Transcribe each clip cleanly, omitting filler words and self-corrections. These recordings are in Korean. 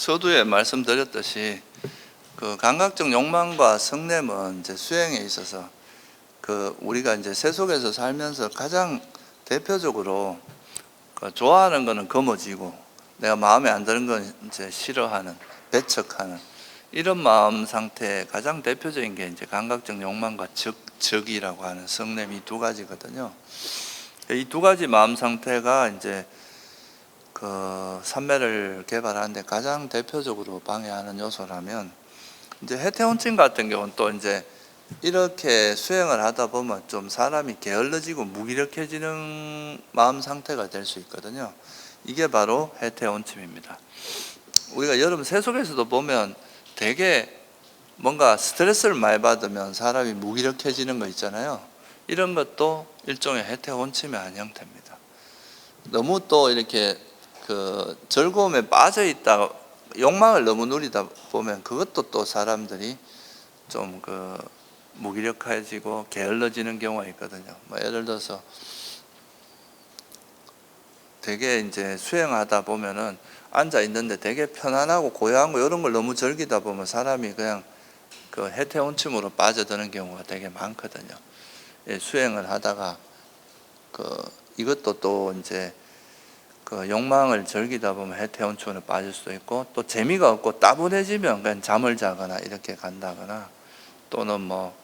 서두에 말씀드렸듯이 그 감각적 욕망과 성냄은 이제 수행에 있어서 우리가 이제 세속에서 살면서 가장 대표적으로 좋아하는 거는 거머쥐고 내가 마음에 안 드는 건 이제 싫어하는, 배척하는 이런 마음 상태의 가장 대표적인 게 이제 감각적 욕망과 적이라고 하는 성냄, 이 두 가지거든요. 이 두 가지 마음 상태가 이제 그 삼매를 개발하는데 가장 대표적으로 방해하는 요소라면, 이제 해태원침 같은 경우는 또 이제 이렇게 수행을 하다 보면 좀 사람이 게을러지고 무기력해지는 마음 상태가 될 수 있거든요. 이게 바로 해태원침입니다. 우리가 여러분 세속에서도 보면 되게 뭔가 스트레스를 많이 받으면 사람이 무기력해지는 거 있잖아요. 이런 것도 일종의 해태원침의 한 형태입니다. 너무 또 이렇게 그 즐거움에 빠져 있다, 욕망을 너무 누리다 보면 그것도 또 사람들이 좀 무기력해지고 게을러지는 경우가 있거든요. 뭐 예를 들어서 되게 이제 수행하다 보면은 앉아 있는데 되게 편안하고 고요한 거 이런 걸 너무 즐기다 보면 사람이 그냥 그 해태원침으로 빠져드는 경우가 되게 많거든요. 예, 수행을 하다가 이것도 또 이제 욕망을 즐기다 보면 해태원침으로 빠질 수도 있고, 또 재미가 없고 따분해지면 그냥 잠을 자거나 이렇게 간다거나, 또는 뭐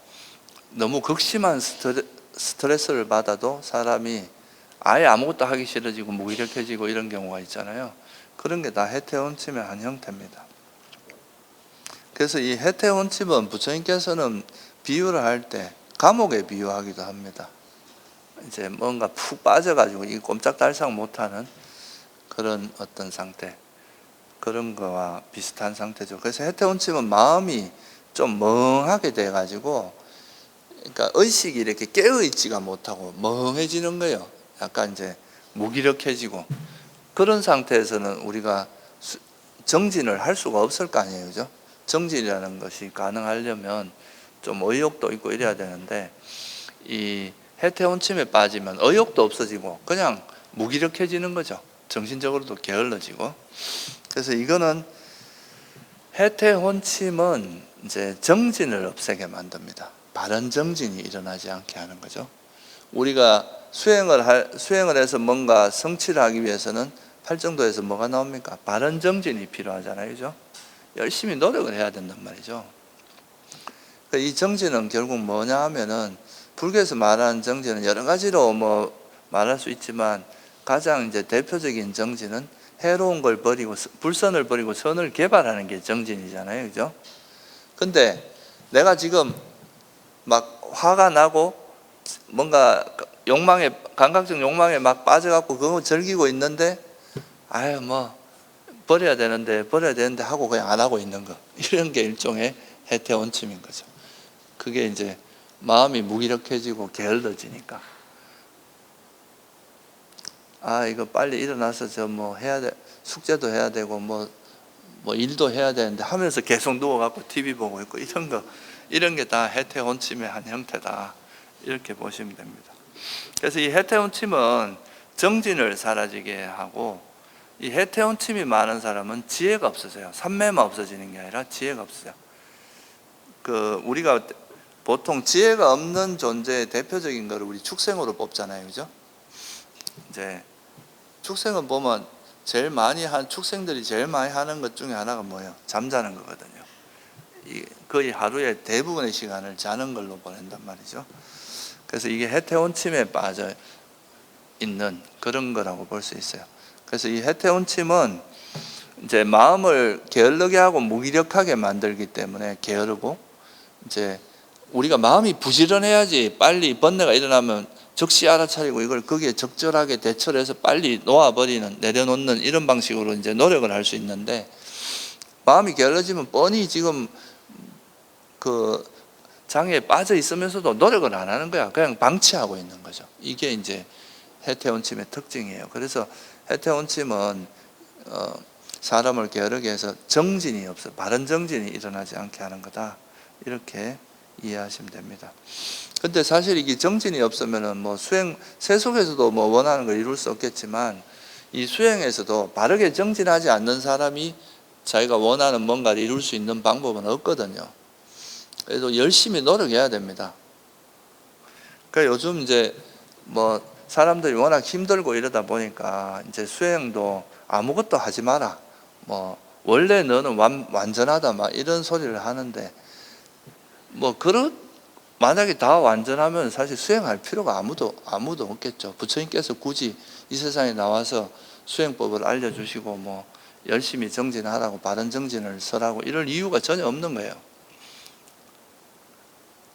너무 극심한 스트레스를 받아도 사람이 아예 아무것도 하기 싫어지고 무기력해지고 이런 경우가 있잖아요. 그런 게 다 해태원침의 한 형태입니다. 그래서 이 해태원침은 부처님께서는 비유를 할 때 감옥에 비유하기도 합니다. 이제 뭔가 푹 빠져가지고 이 꼼짝달싹 못하는 그런 어떤 상태, 그런 거와 비슷한 상태죠. 그래서 해태원침은 마음이 좀 멍하게 돼가지고, 그러니까 의식이 이렇게 깨어있지가 못하고 멍해지는 거예요. 약간 이제 무기력해지고, 그런 상태에서는 우리가 정진을 할 수가 없을 거 아니에요, 그죠? 정진이라는 것이 가능하려면 좀 의욕도 있고 이래야 되는데, 이 해태원침에 빠지면 의욕도 없어지고 그냥 무기력해지는 거죠. 정신적으로도 게을러지고. 그래서 이거는 해태원침은 이제 정진을 없애게 만듭니다. 바른 정진이 일어나지 않게 하는 거죠. 우리가 수행을 해서 뭔가 성취를 하기 위해서는 팔정도에서 뭐가 나옵니까? 바른 정진이 필요하잖아요, 그죠? 열심히 노력을 해야 된단 말이죠. 이 정진은 결국 뭐냐 하면은, 불교에서 말하는 정진은 여러 가지로 뭐 말할 수 있지만 가장 이제 대표적인 정진은 해로운 걸 버리고 불선을 버리고 선을 개발하는 게 정진이잖아요, 그죠? 근데 내가 지금 막 화가 나고 뭔가 감각적 욕망에 막 빠져갖고 그거 즐기고 있는데, 아유 뭐 버려야 되는데 하고 그냥 안 하고 있는 거, 이런 게 일종의 해태원침인 거죠. 그게 이제 마음이 무기력해지고 게을러지니까, 이거 빨리 일어나서 저 뭐 해야 돼, 숙제도 해야 되고 뭐 일도 해야 되는데 하면서 계속 누워갖고 TV 보고 있고, 이런 게 다 해태원침의 한 형태다, 이렇게 보시면 됩니다. 그래서 이 해태원침은 정진을 사라지게 하고, 이 해태원침이 많은 사람은 지혜가 없어져요. 삼매만 없어지는 게 아니라 지혜가 없어요. 우리가 보통 지혜가 없는 존재의 대표적인 거를 우리 축생으로 뽑잖아요, 그죠? 이제 축생을 보면 축생들이 제일 많이 하는 것 중에 하나가 뭐예요? 잠자는 거거든요. 거의 하루의 대부분의 시간을 자는 걸로 보낸단 말이죠. 그래서 이게 해태원침에 빠져 있는 그런 거라고 볼 수 있어요. 그래서 이 해태원침은 이제 마음을 게을르게 하고 무기력하게 만들기 때문에 게으르고, 이제 우리가 마음이 부지런해야지 빨리 번뇌가 일어나면 즉시 알아차리고 이걸 거기에 적절하게 대처를 해서 빨리 내려놓는 이런 방식으로 이제 노력을 할 수 있는데, 마음이 게을러지면 뻔히 지금 장애에 빠져 있으면서도 노력을 안 하는 거야. 그냥 방치하고 있는 거죠. 이게 이제 해태원침의 특징이에요. 그래서 해태원침은 사람을 게으르게 해서 정진이 없어, 바른 정진이 일어나지 않게 하는 거다, 이렇게 이해하시면 됩니다. 근데 사실 이게 정진이 없으면은 뭐 세속에서도 뭐 원하는 걸 이룰 수 없겠지만, 이 수행에서도 바르게 정진하지 않는 사람이 자기가 원하는 뭔가를 이룰 수 있는 방법은 없거든요. 그래도 열심히 노력해야 됩니다. 그러니까 요즘 이제 뭐 사람들이 워낙 힘들고 이러다 보니까 이제 수행도 아무것도 하지 마라. 뭐 원래 너는 완전하다 막 이런 소리를 하는데 뭐 만약에 다 완전하면 사실 수행할 필요가 아무도 없겠죠. 부처님께서 굳이 이 세상에 나와서 수행법을 알려주시고 뭐 열심히 정진하라고 바른 정진을 서라고 이럴 이유가 전혀 없는 거예요.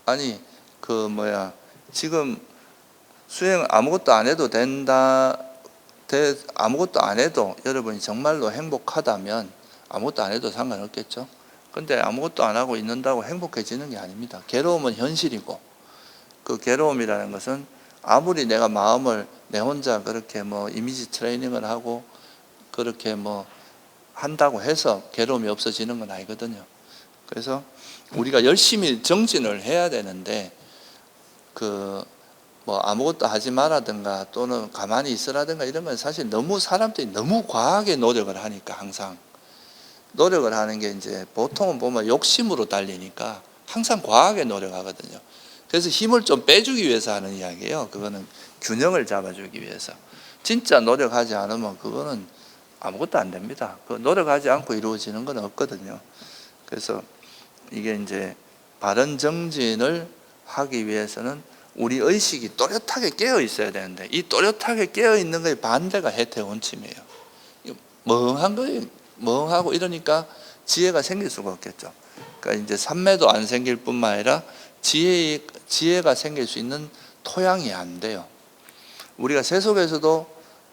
아니 지금 수행 아무것도 안 해도 아무것도 안 해도 여러분이 정말로 행복하다면 아무것도 안 해도 상관없겠죠. 근데 아무것도 안 하고 있는다고 행복해지는 게 아닙니다. 괴로움은 현실이고, 그 괴로움이라는 것은 아무리 내가 마음을 내 혼자 그렇게 뭐 이미지 트레이닝을 하고 그렇게 뭐 한다고 해서 괴로움이 없어지는 건 아니거든요. 그래서 우리가 열심히 정진을 해야 되는데 뭐 아무것도 하지 마라든가 또는 가만히 있으라든가 이런 건 사실 사람들이 너무 과하게 노력을 하니까, 항상 노력을 하는 게 이제 보통은 보면 욕심으로 달리니까 항상 과하게 노력하거든요. 그래서 힘을 좀 빼주기 위해서 하는 이야기예요. 그거는 균형을 잡아주기 위해서. 진짜 노력하지 않으면 그거는 아무것도 안 됩니다. 노력하지 않고 이루어지는 건 없거든요. 그래서 이게 이제 바른 정진을 하기 위해서는 우리 의식이 또렷하게 깨어 있어야 되는데, 이 또렷하게 깨어 있는 거의 반대가 해태원침이에요. 멍한 거예요. 멍하고 이러니까 지혜가 생길 수가 없겠죠. 그러니까 이제 삼매도 안 생길 뿐만 아니라 지혜가 생길 수 있는 토양이 안 돼요. 우리가 세속에서도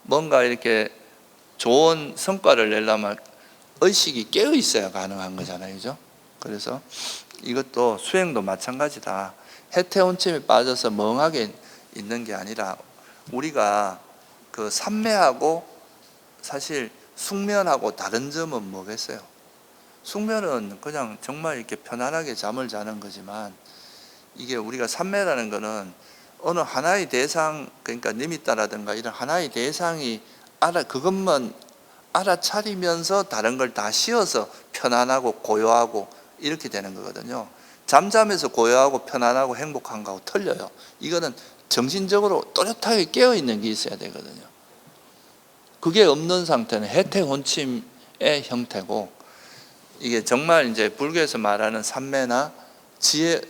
뭔가 이렇게 좋은 성과를 내려면 의식이 깨어 있어야 가능한 거잖아요, 그죠? 그래서 이것도 수행도 마찬가지다. 해태원침에 빠져서 멍하게 있는 게 아니라 우리가 그 삼매하고 사실 숙면하고 다른 점은 뭐겠어요? 숙면은 그냥 정말 이렇게 편안하게 잠을 자는 거지만, 이게 우리가 삼매라는 거는 어느 하나의 대상, 그러니까 니미따라든가 이런 하나의 대상이 그것만 알아차리면서 다른 걸 다 씌워서 편안하고 고요하고 이렇게 되는 거거든요. 잠잠해서 고요하고 편안하고 행복한 거하고 틀려요. 이거는 정신적으로 또렷하게 깨어있는 게 있어야 되거든요. 그게 없는 상태는 해태혼침의 형태고, 이게 정말 이제 불교에서 말하는 삼매나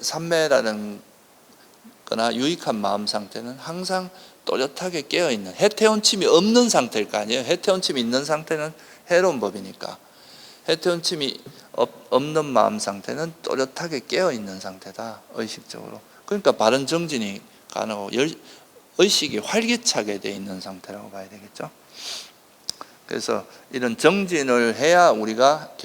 삼매라는 거나 유익한 마음 상태는 항상 또렷하게 깨어있는, 해태혼침이 없는 상태일 거 아니에요. 해태혼침이 있는 상태는 해로운 법이니까. 해태혼침이 없는 마음 상태는 또렷하게 깨어있는 상태다, 의식적으로. 그러니까 바른 정진이 가능하고 의식이 활기차게 되어 있는 상태라고 봐야 되겠죠. 그래서 이런 정진을 해야 우리가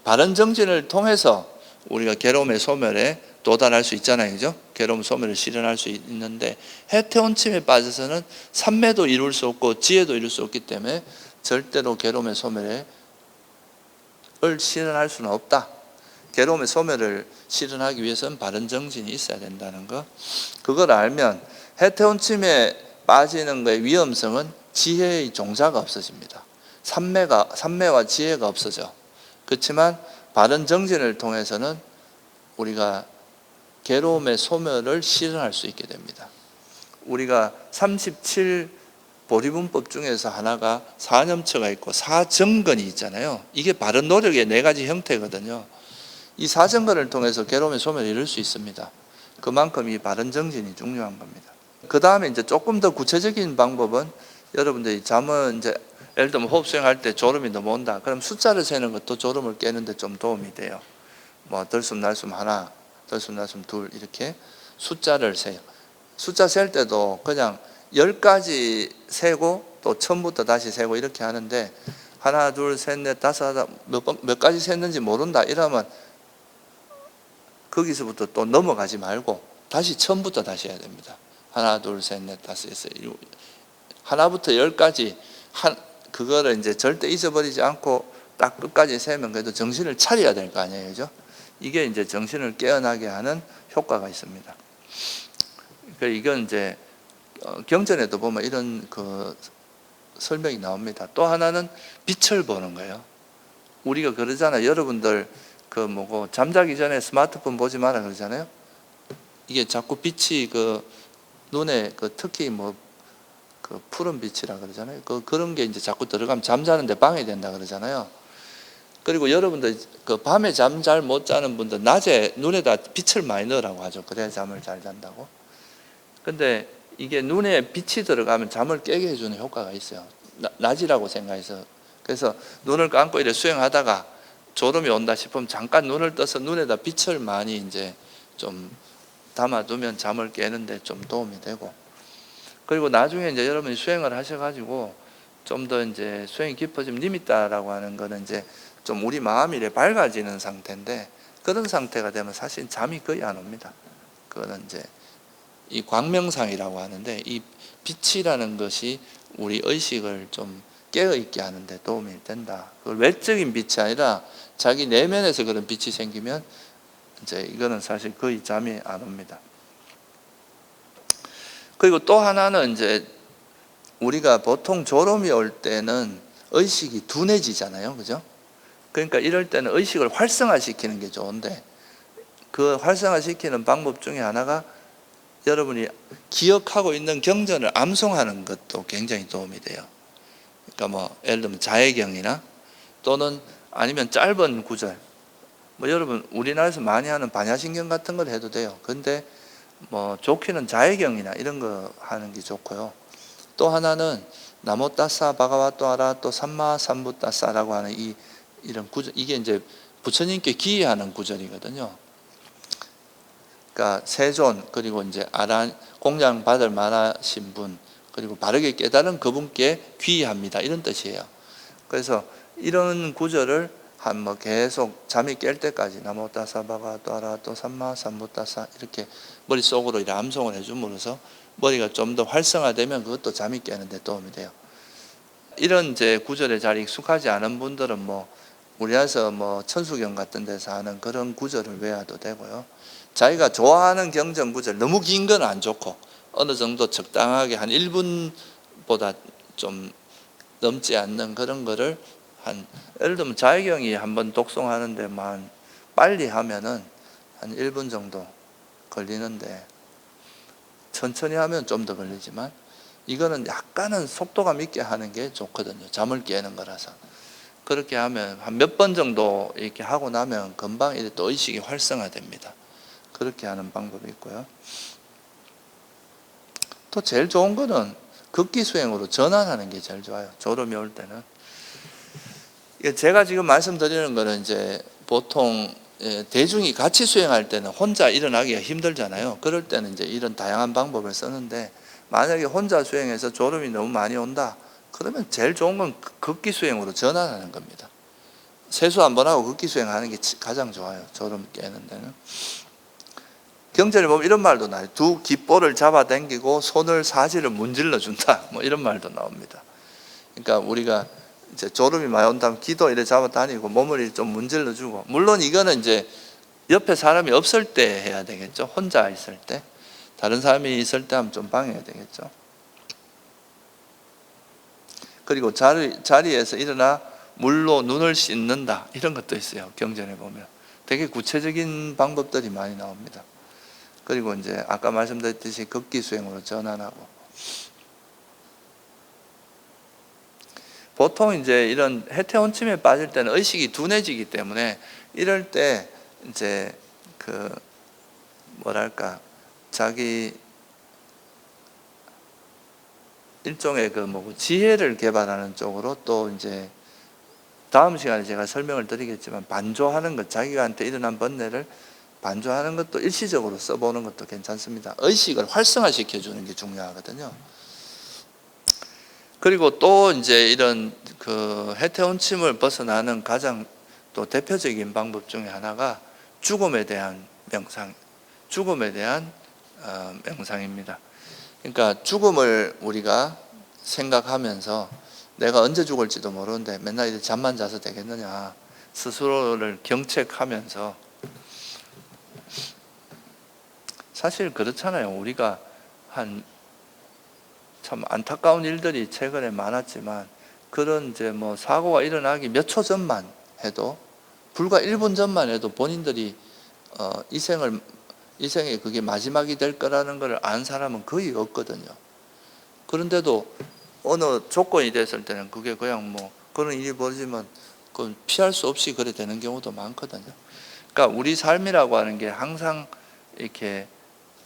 바른 정진을 통해서 우리가 괴로움의 소멸에 도달할 수 있잖아요, 그죠? 괴로움 소멸을 실현할 수 있는데, 해태원침에 빠져서는 삼매도 이룰 수 없고 지혜도 이룰 수 없기 때문에 절대로 괴로움의 소멸을 실현할 수는 없다. 괴로움의 소멸을 실현하기 위해서는 바른 정진이 있어야 된다는 거. 그걸 알면 해태원침에 빠지는 것의 위험성은 지혜의 종자가 없어집니다. 삼매와 지혜가 없어져. 그렇지만 바른 정진을 통해서는 우리가 괴로움의 소멸을 실현할 수 있게 됩니다. 우리가 37 보리문법 중에서 하나가 사념처가 있고 사정건이 있잖아요. 이게 바른 노력의 4가지 형태거든요. 이 사정건을 통해서 괴로움의 소멸을 이룰 수 있습니다. 그만큼 이 바른 정진이 중요한 겁니다. 그 다음에 이제 조금 더 구체적인 방법은, 여러분들이 잠은 이제 예를 들면 호흡 수행할 때 졸음이 넘어온다. 그럼 숫자를 세는 것도 졸음을 깨는데 좀 도움이 돼요. 뭐 들숨 날숨 하나, 들숨 날숨 둘, 이렇게 숫자를 세요. 숫자 셀 때도 그냥 10가지 세고 또 처음부터 다시 세고 이렇게 하는데, 하나 둘 셋 넷 다섯 몇 가지 셌는지 모른다 이러면 거기서부터 또 넘어가지 말고 다시 처음부터 다시 해야 됩니다. 하나 둘 셋 넷 다섯 여섯 일곱, 하나부터 10까지 그거를 이제 절대 잊어버리지 않고 딱 끝까지 세면 그래도 정신을 차려야 될 거 아니에요, 그죠? 이게 이제 정신을 깨어나게 하는 효과가 있습니다. 그러니까 이건 이제 경전에도 보면 이런 설명이 나옵니다. 또 하나는 빛을 보는 거예요. 우리가 그러잖아요. 여러분들 그 뭐고 잠자기 전에 스마트폰 보지 마라 그러잖아요. 이게 자꾸 빛이 그 눈에 그 특히 뭐 그 푸른 빛이라 그러잖아요. 그런 게 이제 자꾸 들어가면 잠자는데 방해된다 그러잖아요. 그리고 여러분들 그 밤에 잠 잘 못 자는 분들 낮에 눈에다 빛을 많이 넣으라고 하죠. 그래야 잠을 잘 잔다고. 근데 이게 눈에 빛이 들어가면 잠을 깨게 해주는 효과가 있어요. 낮이라고 생각해서. 그래서 눈을 감고 이렇게 수행하다가 졸음이 온다 싶으면 잠깐 눈을 떠서 눈에다 빛을 많이 이제 좀 담아두면 잠을 깨는데 좀 도움이 되고. 그리고 나중에 이제 여러분이 수행을 하셔가지고 좀 더 이제 수행이 깊어지면 니미따라고 하는 거는 이제 좀 우리 마음이 이렇게 밝아지는 상태인데, 그런 상태가 되면 사실 잠이 거의 안 옵니다. 그거는 이제 이 광명상이라고 하는데, 이 빛이라는 것이 우리 의식을 좀 깨어있게 하는데 도움이 된다. 그걸 외적인 빛이 아니라 자기 내면에서 그런 빛이 생기면 이제 이거는 사실 거의 잠이 안 옵니다. 그리고 또 하나는 이제 우리가 보통 졸음이 올 때는 의식이 둔해지잖아요. 그죠? 그러니까 이럴 때는 의식을 활성화시키는 게 좋은데, 그 활성화시키는 방법 중에 하나가 여러분이 기억하고 있는 경전을 암송하는 것도 굉장히 도움이 돼요. 그러니까 뭐 예를 들면 자해경이나 또는 아니면 짧은 구절, 뭐 여러분 우리나라에서 많이 하는 반야신경 같은 걸 해도 돼요. 근데 뭐 좋기는 자해경이나 이런 거 하는 게 좋고요. 또 하나는 나모따사 바가와또 아라또 삼마 삼부따사라고 하는 이런 구절, 이게 이제 부처님께 기회하는 구절이거든요. 그러니까 세존, 그리고 이제 공양 받을 만하신 분, 그리고 바르게 깨달은 그분께 귀의합니다, 이런 뜻이에요. 그래서 이런 구절을 한 뭐 계속 잠이 깰 때까지 나모따사 바가와또 아라또 삼마 삼부따사 이렇게 머릿속으로 이렇게 암송을 해줌으로써 머리가 좀 더 활성화되면 그것도 잠이 깨는데 도움이 돼요. 이런 이제 구절에 잘 익숙하지 않은 분들은 뭐 우리나라에서 뭐 천수경 같은 데서 하는 그런 구절을 외워도 되고요. 자기가 좋아하는 경전 구절, 너무 긴 건 안 좋고 어느 정도 적당하게 한 1분보다 좀 넘지 않는 그런 거를 예를 들면 자해경이 한번 독송하는데만 빨리 하면은 한 1분 정도 걸리는데, 천천히 하면 좀 더 걸리지만 이거는 약간은 속도감 있게 하는 게 좋거든요. 잠을 깨는 거라서. 그렇게 하면 한 몇 번 정도 이렇게 하고 나면 금방 이제 또 의식이 활성화됩니다. 그렇게 하는 방법이 있고요. 또 제일 좋은 거는 극기 수행으로 전환하는 게 제일 좋아요. 졸음이 올 때는. 제가 지금 말씀드리는 거는 이제 보통 대중이 같이 수행할 때는 혼자 일어나기가 힘들잖아요. 그럴 때는 이제 이런 다양한 방법을 쓰는데, 만약에 혼자 수행해서 졸음이 너무 많이 온다, 그러면 제일 좋은 건 극기 수행으로 전환하는 겁니다. 세수 한번 하고 극기 수행하는 게 가장 좋아요. 졸음 깨는 데는. 경전에 보면 이런 말도 나와요. 두 깃볼을 잡아당기고 손을 사지를 문질러 준다, 뭐 이런 말도 나옵니다. 그러니까 우리가 이제 졸음이 많이 온다면 기도 이래 잡아 다니고 몸을 좀 문질러 주고, 물론 이거는 이제 옆에 사람이 없을 때 해야 되겠죠. 혼자 있을 때. 다른 사람이 있을 때 하면 좀 방해가 되겠죠. 그리고 자리에서 일어나 물로 눈을 씻는다, 이런 것도 있어요. 경전에 보면 되게 구체적인 방법들이 많이 나옵니다. 그리고 이제 아까 말씀드렸듯이 극기 수행으로 전환하고, 보통 이제 이런 해태혼침에 빠질 때는 의식이 둔해지기 때문에 이럴 때 이제 그 뭐랄까 자기 일종의 그 뭐 지혜를 개발하는 쪽으로, 또 이제 다음 시간에 제가 설명을 드리겠지만 반조하는 것, 자기한테 일어난 번뇌를 반조하는 것도 일시적으로 써보는 것도 괜찮습니다. 의식을 활성화시켜 주는 게 중요하거든요. 그리고 또 이제 이런 그 해태혼침을 벗어나는 가장 또 대표적인 방법 중에 하나가 죽음에 대한 명상, 죽음에 대한 명상입니다. 그러니까 죽음을 우리가 생각하면서 내가 언제 죽을지도 모르는데 맨날 이렇게 잠만 자서 되겠느냐, 스스로를 경책하면서, 사실 그렇잖아요. 우리가 참 안타까운 일들이 최근에 많았지만 그런 이제 뭐 사고가 일어나기 몇 초 전만 해도 불과 1분 전만 해도 본인들이 이생에 그게 마지막이 될 거라는 걸 안 사람은 거의 없거든요. 그런데도 어느 조건이 됐을 때는 그게 그냥 뭐 그런 일이 벌어지면 그건 피할 수 없이 그래 되는 경우도 많거든요. 그러니까 우리 삶이라고 하는 게 항상 이렇게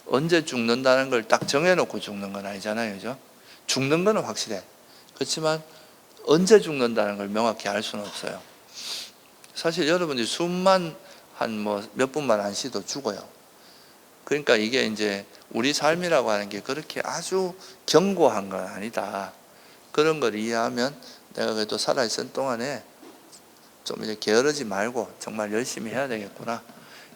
언제 죽는다는 걸 딱 정해놓고 죽는 건 아니잖아요. 그죠? 죽는 거는 확실해. 그렇지만 언제 죽는다는 걸 명확히 알 수는 없어요. 사실 여러분들이 숨만 한 뭐 몇 분만 안 쉬도 죽어요. 그러니까 이게 이제 우리 삶이라고 하는 게 그렇게 아주 견고한 건 아니다. 그런 걸 이해하면 내가 그래도 살아있을 동안에 좀 이렇게 게으르지 말고 정말 열심히 해야 되겠구나.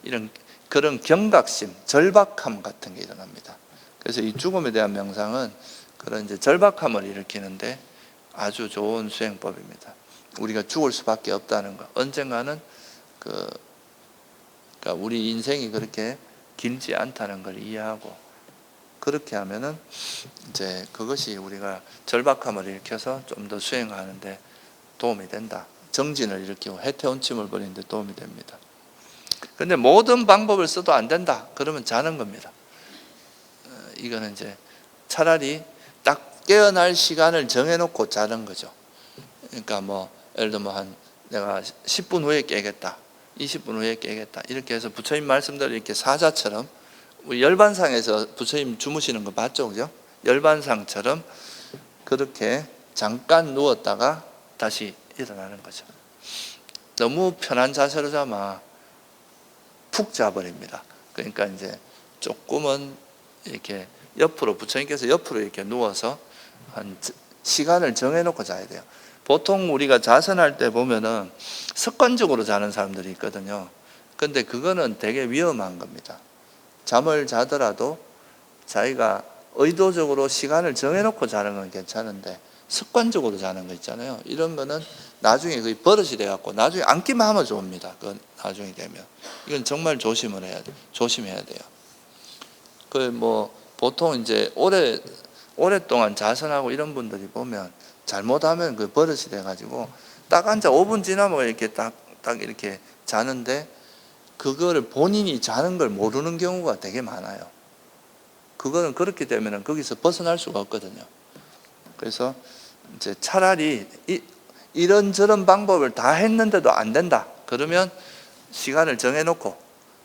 이런 그런 경각심, 절박함 같은 게 일어납니다. 그래서 이 죽음에 대한 명상은 그런 이제 절박함을 일으키는데 아주 좋은 수행법입니다. 우리가 죽을 수밖에 없다는 거. 언젠가는 그러니까 우리 인생이 그렇게 길지 않다는 걸 이해하고 그렇게 하면은 이제 그것이 우리가 절박함을 일으켜서 좀 더 수행하는데 도움이 된다. 정진을 일으키고 해태원침을 버리는데 도움이 됩니다. 근데 모든 방법을 써도 안 된다. 그러면 자는 겁니다. 이거는 이제 차라리 딱 깨어날 시간을 정해놓고 자는 거죠. 그러니까 뭐 예를 들면 한 내가 10분 후에 깨겠다. 20분 후에 깨겠다. 이렇게 해서 부처님 말씀대로 이렇게 사자처럼 우리 열반상에서 부처님 주무시는 거 봤죠? 그죠? 열반상처럼 그렇게 잠깐 누웠다가 다시 일어나는 거죠. 너무 편한 자세로 자면 푹 자버립니다. 그러니까 이제 조금은 이렇게 옆으로 부처님께서 옆으로 이렇게 누워서 한 시간을 정해놓고 자야 돼요. 보통 우리가 자선할 때 보면은 습관적으로 자는 사람들이 있거든요. 근데 그거는 되게 위험한 겁니다. 잠을 자더라도 자기가 의도적으로 시간을 정해놓고 자는 건 괜찮은데 습관적으로 자는 거 있잖아요. 이런 거는 나중에 거의 버릇이 돼갖고 나중에 앉기만 하면 좋습니다. 그건 나중에 되면 이건 정말 조심해야 돼요. 그 뭐 보통 이제 오랫동안 자선하고 이런 분들이 보면 잘못하면 그 버릇이 돼가지고 딱 앉아 5분 지나면 이렇게 딱 이렇게 자는데 그거를 본인이 자는 걸 모르는 경우가 되게 많아요. 그거는 그렇게 되면은 거기서 벗어날 수가 없거든요. 그래서 이제 차라리 이런저런 방법을 다 했는데도 안 된다. 그러면 시간을 정해놓고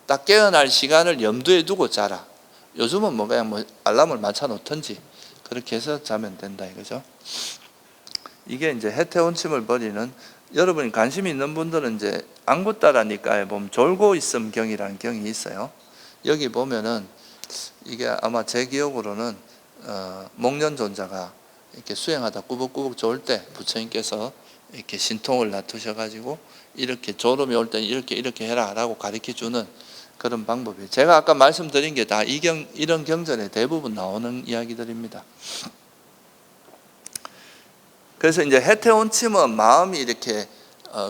딱 깨어날 시간을 염두에 두고 자라. 요즘은 뭐 그냥 뭐 알람을 맞춰 놓든지 그렇게 해서 자면 된다 이거죠. 이게 이제 해태원침을 버리는 여러분이 관심이 있는 분들은 이제 안구따라니까에 보면 졸고 있음 경이라는 경이 있어요. 여기 보면은 이게 아마 제 기억으로는 목련존자가 이렇게 수행하다 꾸벅꾸벅 졸 때 부처님께서 이렇게 신통을 놔두셔가지고 이렇게 졸음이 올 때는 이렇게 해라라고 가르쳐 주는 그런 방법이에요. 제가 아까 말씀드린 게 다 이런 경전에 대부분 나오는 이야기들입니다. 그래서 이제 해태원침은 마음이 이렇게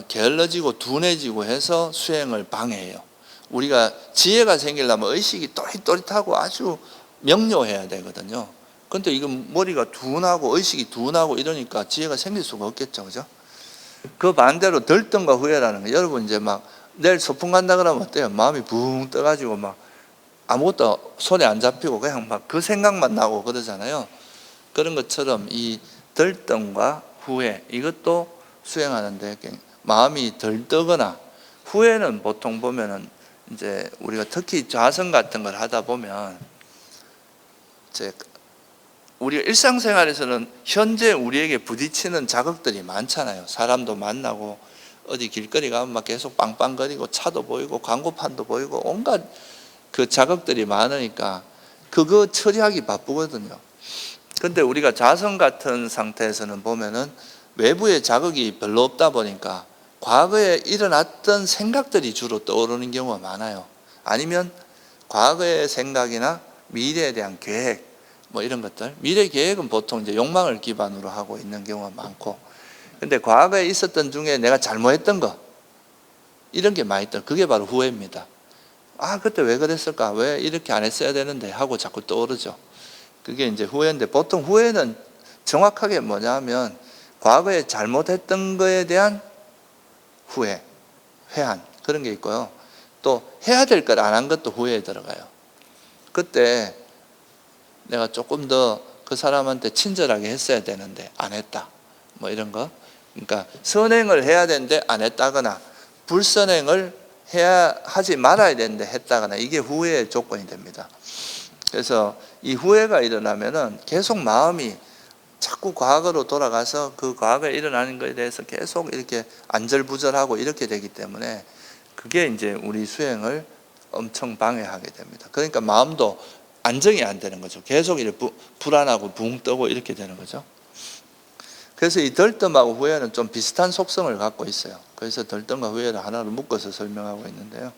게을러지고 둔해지고 해서 수행을 방해해요. 우리가 지혜가 생기려면 의식이 또릿또릿하고 아주 명료해야 되거든요. 근데 이건 머리가 둔하고 의식이 둔하고 이러니까 지혜가 생길 수가 없겠죠. 그죠? 그 반대로 들뜸과 후회라는 거. 여러분 이제 막 내일 소풍 간다 그러면 어때요? 마음이 붕 떠가지고 막 아무것도 손에 안 잡히고 그냥 막 그 생각만 나고 그러잖아요. 그런 것처럼 이 들뜸과 후회 이것도 수행하는데 마음이 들뜨거나 후회는 보통 보면은 이제 우리가 특히 좌선 같은 걸 하다 보면 이제 우리가 일상생활에서는 현재 우리에게 부딪히는 자극들이 많잖아요. 사람도 만나고 어디 길거리 가면 막 계속 빵빵거리고 차도 보이고 광고판도 보이고 온갖 그 자극들이 많으니까 그거 처리하기 바쁘거든요. 근데 우리가 자선 같은 상태에서는 보면은 외부의 자극이 별로 없다 보니까 과거에 일어났던 생각들이 주로 떠오르는 경우가 많아요. 아니면 과거의 생각이나 미래에 대한 계획 뭐 이런 것들. 미래 계획은 보통 이제 욕망을 기반으로 하고 있는 경우가 많고, 근데 과거에 있었던 중에 내가 잘못했던 거 이런 게 많이 떠. 그게 바로 후회입니다. 아 그때 왜 그랬을까? 왜 이렇게 안 했어야 되는데 하고 자꾸 떠오르죠. 그게 이제 후회인데 보통 후회는 정확하게 뭐냐면 과거에 잘못했던 거에 대한 후회. 회한 그런 게 있고요. 또 해야 될 걸 안 한 것도 후회에 들어가요. 그때 내가 조금 더 그 사람한테 친절하게 했어야 되는데 안 했다. 뭐 이런 거. 그러니까 선행을 해야 되는데 안 했다거나 불선행을 하지 말아야 되는데 했다거나 이게 후회의 조건이 됩니다. 그래서 이 후회가 일어나면은 계속 마음이 자꾸 과거로 돌아가서 그 과거에 일어나는 것에 대해서 계속 이렇게 안절부절하고 이렇게 되기 때문에 그게 이제 우리 수행을 엄청 방해하게 됩니다. 그러니까 마음도 안정이 안 되는 거죠. 계속 이렇게 불안하고 붕 뜨고 이렇게 되는 거죠. 그래서 이 덜뜸하고 후회는 좀 비슷한 속성을 갖고 있어요. 그래서 덜뜸과 후회를 하나로 묶어서 설명하고 있는데요.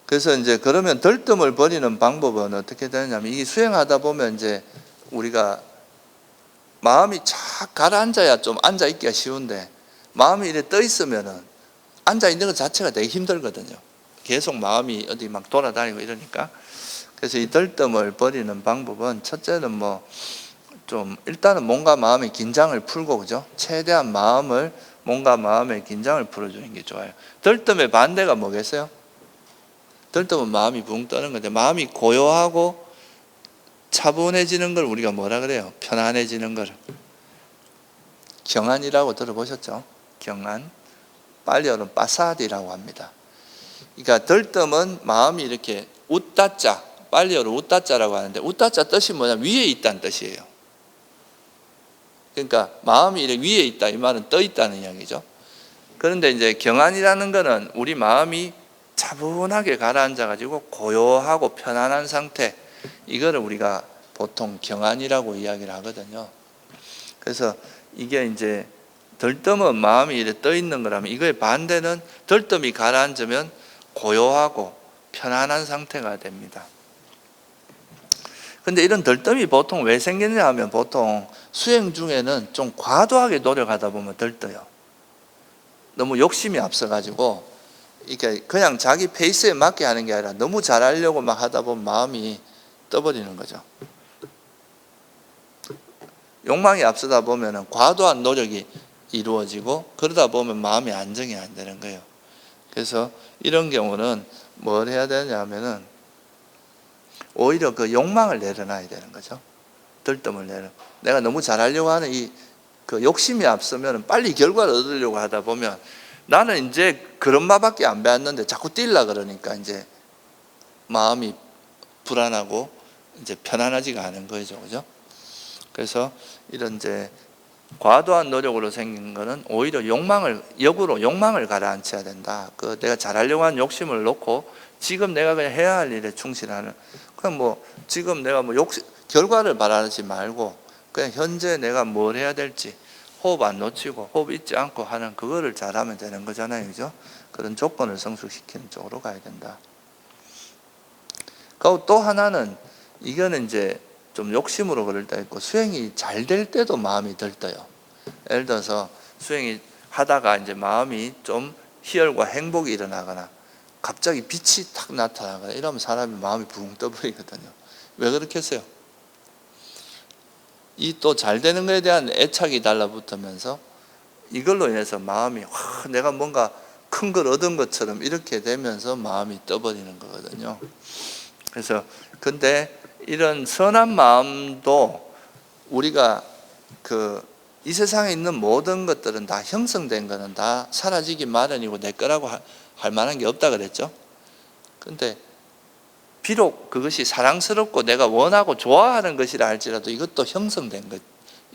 그래서 이제 그러면 덜뜸을 버리는 방법은 어떻게 되냐면 이 수행하다 보면 이제 우리가 마음이 착 가라앉아야 좀 앉아있기가 쉬운데 마음이 이렇게 떠 있으면은 앉아있는 것 자체가 되게 힘들거든요. 계속 마음이 어디 막 돌아다니고 이러니까. 그래서 이 덜뜸을 버리는 방법은 첫째는 뭐 좀 일단은 몸과 마음의 긴장을 풀고 그죠? 최대한 몸과 마음의 긴장을 풀어주는 게 좋아요. 덜뜸의 반대가 뭐겠어요? 덜뜸은 마음이 붕 떠는 건데 마음이 고요하고 차분해지는 걸 우리가 뭐라 그래요? 편안해지는 걸 경안이라고 들어보셨죠? 경안, 빨리어는 빠사디라고 합니다. 그러니까 덜뜸은 마음이 이렇게 웃다자, 빨리어로 웃다자라고 하는데 웃다자 뜻이 뭐냐면 위에 있다는 뜻이에요. 그러니까 마음이 이렇게 위에 있다 이 말은 떠 있다는 이야기죠. 그런데 이제 경안이라는 거는 우리 마음이 차분하게 가라앉아 가지고 고요하고 편안한 상태, 이거를 우리가 보통 경안이라고 이야기를 하거든요. 그래서 이게 이제 덜뜸은 마음이 이렇게 떠 있는 거라면 이거의 반대는 덜뜸이 가라앉으면 고요하고 편안한 상태가 됩니다. 근데 이런 덜뜸이 보통 왜 생기느냐 하면 보통 수행 중에는 좀 과도하게 노력하다 보면 덜떠요. 너무 욕심이 앞서가지고 이게 그냥 자기 페이스에 맞게 하는 게 아니라 너무 잘하려고 막 하다 보면 마음이 떠버리는 거죠. 욕망이 앞서다 보면 과도한 노력이 이루어지고 그러다 보면 마음의 안정이 안 되는 거예요. 그래서 이런 경우는 뭘 해야 되냐 하면은 오히려 그 욕망을 내려놔야 되는 거죠. 덜뜸을 내가 너무 잘하려고 하는 그 욕심이 앞서면 빨리 결과를 얻으려고 하다 보면 나는 이제 그런 맛밖에 안 배웠는데 자꾸 뛰려 그러니까 이제 마음이 불안하고 이제 편안하지가 않은 거죠. 그죠? 그래서 이런 이제 과도한 노력으로 생긴 거는 오히려 역으로 욕망을 가라앉혀야 된다. 그 내가 잘하려고 하는 욕심을 놓고 지금 내가 그냥 해야 할 일에 충실하는. 그냥 뭐 지금 내가 뭐 결과를 바라지 말고 그냥 현재 내가 뭘 해야 될지 호흡 안 놓치고 호흡 잊지 않고 하는 그거를 잘하면 되는 거잖아요. 그죠? 그런 조건을 성숙시키는 쪽으로 가야 된다. 그리고 또 하나는 이거는 이제 좀 욕심으로 그럴 때 있고 수행이 잘 될 때도 마음이 들떠요. 예를 들어서 수행이 하다가 이제 마음이 좀 희열과 행복이 일어나거나 갑자기 빛이 탁 나타나거나 이러면 사람이 마음이 붕 떠버리거든요. 왜 그렇겠어요? 이 또 잘 되는 것에 대한 애착이 달라붙으면서 이걸로 인해서 마음이 내가 뭔가 큰 걸 얻은 것처럼 이렇게 되면서 마음이 떠버리는 거거든요. 그래서 근데 이런 선한 마음도 우리가 이 세상에 있는 모든 것들은 다 형성된 거는 다 사라지기 마련이고 내 거라고 할 만한 게 없다 그랬죠. 근데 비록 그것이 사랑스럽고 내가 원하고 좋아하는 것이라 할지라도 이것도 형성된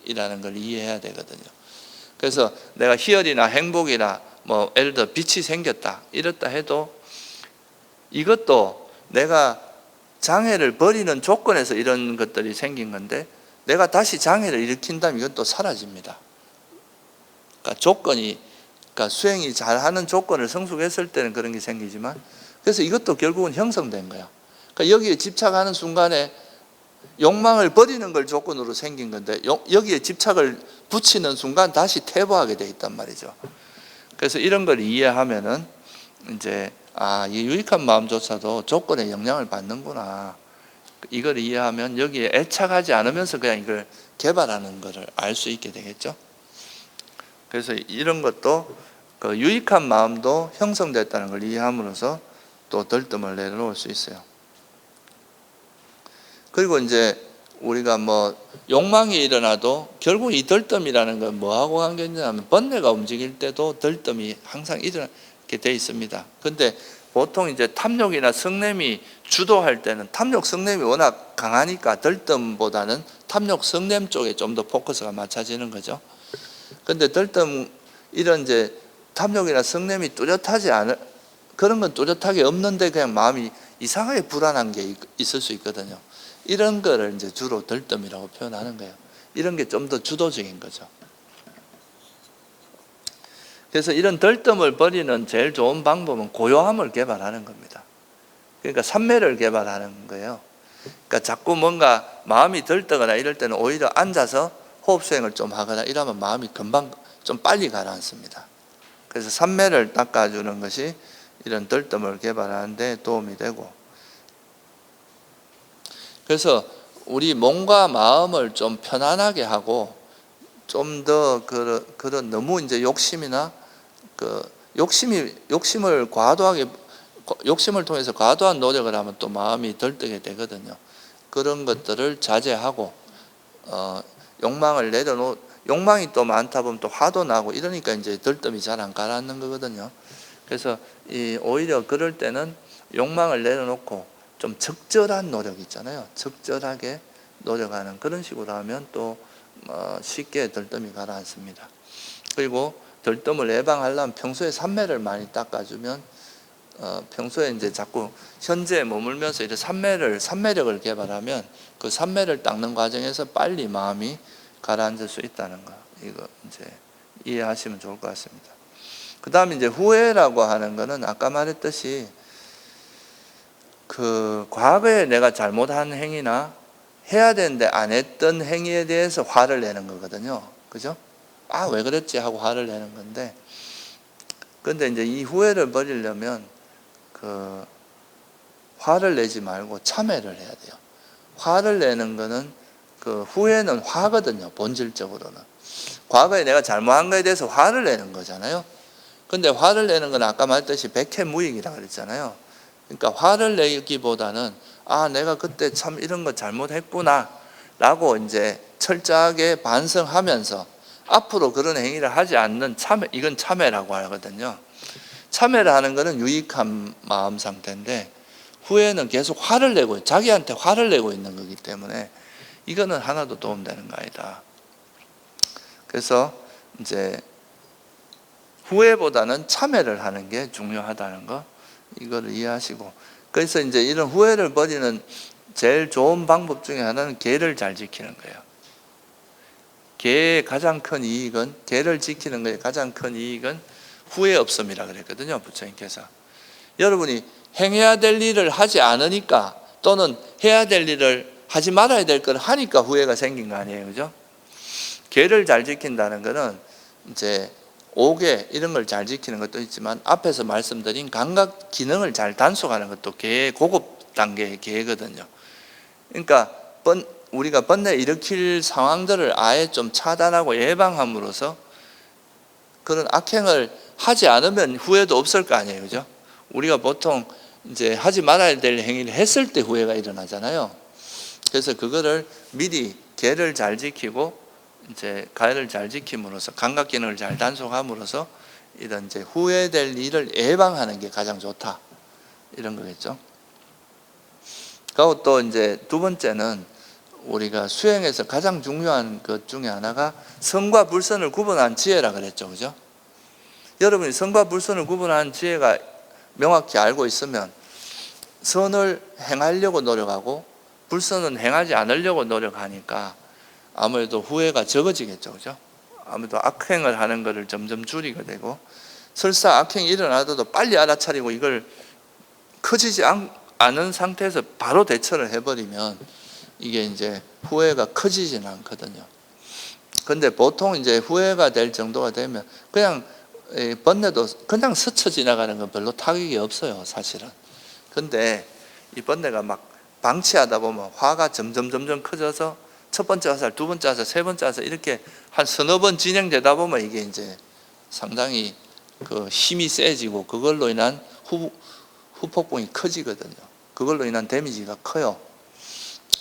것이라는 걸 이해해야 되거든요. 그래서 내가 희열이나 행복이나 뭐 예를 들어 빛이 생겼다 이렇다 해도 이것도 내가 장애를 버리는 조건에서 이런 것들이 생긴 건데 내가 다시 장애를 일으킨다면 이건 또 사라집니다. 그러니까 수행이 잘하는 조건을 성숙했을 때는 그런 게 생기지만 그래서 이것도 결국은 형성된 거야. 그러니까 여기에 집착하는 순간에 욕망을 버리는 걸 조건으로 생긴 건데 여기에 집착을 붙이는 순간 다시 퇴보하게 돼 있단 말이죠. 그래서 이런 걸 이해하면은 이제 이 유익한 마음조차도 조건에 영향을 받는구나. 이걸 이해하면 여기에 애착하지 않으면서 그냥 이걸 개발하는 것을 알 수 있게 되겠죠. 그래서 이런 것도 그 유익한 마음도 형성됐다는 걸 이해함으로써 또 들뜸을 내려놓을 수 있어요. 그리고 이제 우리가 뭐 욕망이 일어나도 결국 이 들뜸이라는 건 뭐하고 관계있냐면 번뇌가 움직일 때도 들뜸이 항상 일어나게 돼 있습니다. 근데 보통 이제 탐욕이나 성냄이 주도할 때는 탐욕, 성냄이 워낙 강하니까 들뜸보다는 탐욕, 성냄 쪽에 좀 더 포커스가 맞춰지는 거죠. 근데 들뜸 이런 이제 탐욕이나 성냄이 뚜렷하지 않을 그런 건 뚜렷하게 없는데 그냥 마음이 이상하게 불안한 게 있을 수 있거든요. 이런 거를 이제 주로 들뜸이라고 표현하는 거예요. 이런 게 좀 더 주도적인 거죠. 그래서 이런 들뜸을 버리는 제일 좋은 방법은 고요함을 개발하는 겁니다. 그러니까 삼매를 개발하는 거예요. 그러니까 자꾸 뭔가 마음이 들뜨거나 이럴 때는 오히려 앉아서 호흡 수행을 좀 하거나 이러면 마음이 금방 좀 빨리 가라앉습니다. 그래서 삼매를 닦아주는 것이 이런 들뜸을 개발하는 데 도움이 되고, 그래서 우리 몸과 마음을 좀 편안하게 하고 좀 더 그런 너무 이제 욕심이나 욕심을 통해서 과도한 노력을 하면 또 마음이 들뜨게 되거든요. 그런 것들을 자제하고 욕망이 또 많다 보면 또 화도 나고 이러니까 이제 들뜸이 잘 안 가라앉는 거거든요. 그래서 오히려 그럴 때는 욕망을 내려놓고 좀 적절한 노력 있잖아요. 적절하게 노력하는 그런 식으로 하면 또 쉽게 들뜸이 가라앉습니다. 그리고 들뜸을 예방하려면 평소에 삼매를 많이 닦아주면 평소에 이제 자꾸 현재에 머물면서 이런 삼매력을 개발하면 그 삼매를 닦는 과정에서 빨리 마음이 가라앉을 수 있다는 거, 이거 이제 이해하시면 좋을 것 같습니다. 그 다음에 이제 후회라고 하는 거는 아까 말했듯이 그 과거에 내가 잘못한 행위나 해야 되는데 안 했던 행위에 대해서 화를 내는 거거든요. 그죠? 아, 왜 그랬지 하고 화를 내는 건데, 근데 이제 이 후회를 버리려면 그 화를 내지 말고 참회를 해야 돼요. 화를 내는 거는 그 후회는 화거든요. 본질적으로는 과거에 내가 잘못한 거에 대해서 화를 내는 거잖아요. 근데 화를 내는 건 아까 말했듯이 백해무익이라고 그랬잖아요. 그러니까 화를 내기보다는 아, 내가 그때 참 이런 거 잘못했구나 라고 이제 철저하게 반성하면서 앞으로 그런 행위를 하지 않는 참회, 이건 참회라고 하거든요. 참회를 하는 것은 유익한 마음 상태인데, 후회는 계속 화를 내고 자기한테 화를 내고 있는 거기 때문에 이거는 하나도 도움되는 거 아니다. 그래서 이제 후회보다는 참회를 하는 게 중요하다는 거, 이거를 이해하시고, 그래서 이제 이런 후회를 버리는 제일 좋은 방법 중에 하나는 계를 잘 지키는 거예요. 계의 가장 큰 이익은, 계를 지키는 것의 가장 큰 이익은 후회 없음이라 그랬거든요, 부처님께서. 여러분이 행해야 될 일을 하지 않으니까, 또는 해야 될 일을 하지 말아야 될 걸 하니까 후회가 생긴 거 아니에요, 그죠? 계를 잘 지킨다는 것은 이제 오계 이런 걸 잘 지키는 것도 있지만, 앞에서 말씀드린 감각 기능을 잘 단속하는 것도 계의 고급 단계의 계거든요. 그러니까 우리가 번뇌 일으킬 상황들을 아예 좀 차단하고 예방함으로써 그런 악행을 하지 않으면 후회도 없을 거 아니에요, 그죠? 우리가 보통 이제 하지 말아야 될 행위를 했을 때 후회가 일어나잖아요. 그래서 그거를 미리 계를 잘 지키고 이제 가해를 잘 지킴으로써 감각 기능을 잘 단속함으로써 이런 이제 후회될 일을 예방하는 게 가장 좋다, 이런 거겠죠. 그리고 또 이제 두 번째는 우리가 수행에서 가장 중요한 것 중에 하나가 선과 불선을 구분한 지혜라 그랬죠, 그죠? 여러분이 선과 불선을 구분한 지혜가 명확히 알고 있으면 선을 행하려고 노력하고 불선은 행하지 않으려고 노력하니까 아무래도 후회가 적어지겠죠, 그죠? 아무래도 악행을 하는 것을 점점 줄이게 되고, 설사 악행이 일어나도 빨리 알아차리고 이걸 커지지 않은 상태에서 바로 대처를 해버리면 이게 이제 후회가 커지지는 않거든요. 근데 보통 이제 후회가 될 정도가 되면 그냥 번뇌도 그냥 스쳐 지나가는 건 별로 타격이 없어요, 사실은. 근데 이 번뇌가 막 방치하다 보면 화가 점점 커져서 첫 번째 화살, 두 번째 화살, 세 번째 화살 이렇게 한 서너 번 진행되다 보면 이게 이제 상당히 그 힘이 세지고 그걸로 인한 후폭풍이 커지거든요. 그걸로 인한 데미지가 커요.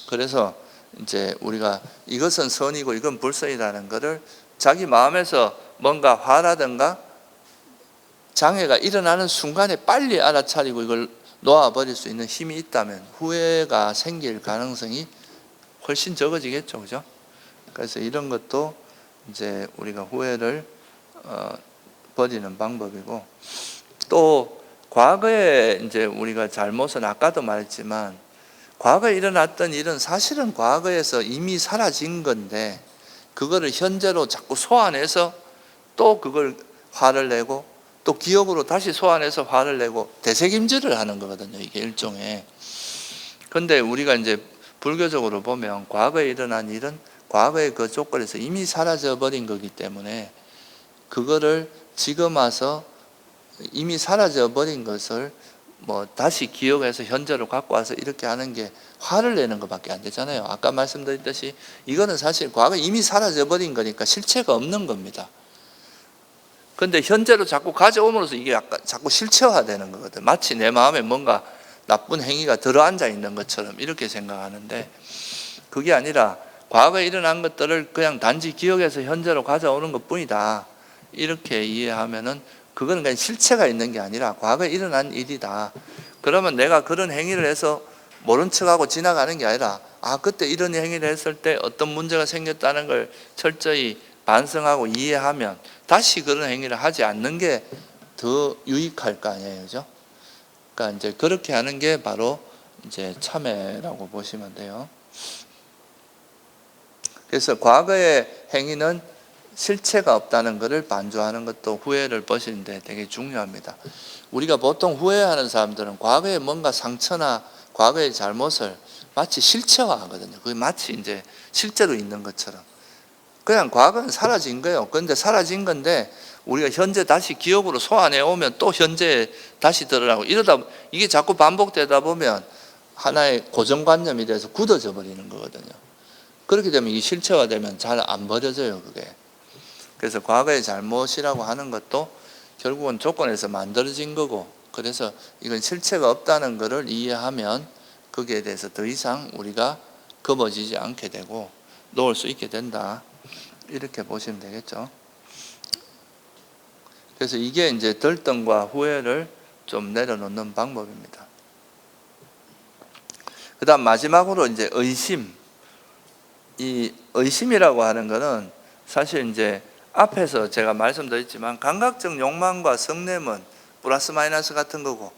그래서 이제 우리가 이것은 선이고 이건 불선이라는 것을 자기 마음에서 뭔가 화라든가 장애가 일어나는 순간에 빨리 알아차리고 이걸 놓아버릴 수 있는 힘이 있다면 후회가 생길 가능성이 훨씬 적어지겠죠, 그죠? 그래서 이런 것도 이제 우리가 후회를 버리는 방법이고, 또 과거에 이제 우리가 잘못은 아까도 말했지만 과거에 일어났던 일은 사실은 과거에서 이미 사라진 건데 그거를 현재로 자꾸 소환해서 또 그걸 화를 내고 또 기억으로 다시 소환해서 화를 내고 되새김질을 하는 거거든요. 이게 일종의. 근데 우리가 이제 불교적으로 보면 과거에 일어난 일은 과거의 그 조건에서 이미 사라져 버린 거기 때문에 그거를 지금 와서 이미 사라져 버린 것을 뭐 다시 기억해서 현재로 갖고 와서 이렇게 하는 게 화를 내는 것밖에 안 되잖아요. 아까 말씀드렸듯이 이거는 사실 과거에 이미 사라져 버린 거니까 실체가 없는 겁니다. 근데 현재로 자꾸 가져옴으로써 이게 약간 자꾸 실체화되는 거거든. 마치 내 마음에 뭔가 나쁜 행위가 들어앉아 있는 것처럼 이렇게 생각하는데 그게 아니라 과거에 일어난 것들을 그냥 단지 기억해서 현재로 가져오는 것뿐이다. 이렇게 이해하면은 그거는 그냥 실체가 있는 게 아니라 과거에 일어난 일이다. 그러면 내가 그런 행위를 해서 모른 척하고 지나가는 게 아니라 그때 이런 행위를 했을 때 어떤 문제가 생겼다는 걸 철저히 반성하고 이해하면 다시 그런 행위를 하지 않는 게 더 유익할 거 아니에요, 그죠? 그러니까 이제 그렇게 하는 게 바로 이제 참회라고 보시면 돼요. 그래서 과거의 행위는 실체가 없다는 것을 반조하는 것도 후회를 버시는데 되게 중요합니다. 우리가 보통 후회하는 사람들은 과거에 뭔가 상처나 과거의 잘못을 마치 실체화하거든요. 그게 마치 이제 실제로 있는 것처럼. 그냥 과거는 사라진 거예요. 그런데 사라진 건데 우리가 현재 다시 기억으로 소환해 오면 또 현재에 다시 드러나고 이러다 이게 자꾸 반복되다 보면 하나의 고정관념이 돼서 굳어져 버리는 거거든요. 그렇게 되면 이 실체화되면 잘 안 버려져요, 그게. 그래서 과거의 잘못이라고 하는 것도 결국은 조건에서 만들어진 거고, 그래서 이건 실체가 없다는 것을 이해하면 거기에 대해서 더 이상 우리가 겁어지지 않게 되고 놓을 수 있게 된다. 이렇게 보시면 되겠죠. 그래서 이게 이제 들뜸과 후회를 좀 내려놓는 방법입니다. 그 다음 마지막으로 이제 의심. 이 의심이라고 하는 거는 사실 이제 앞에서 제가 말씀드렸지만 감각적 욕망과 성냄은 플러스 마이너스 같은 거고,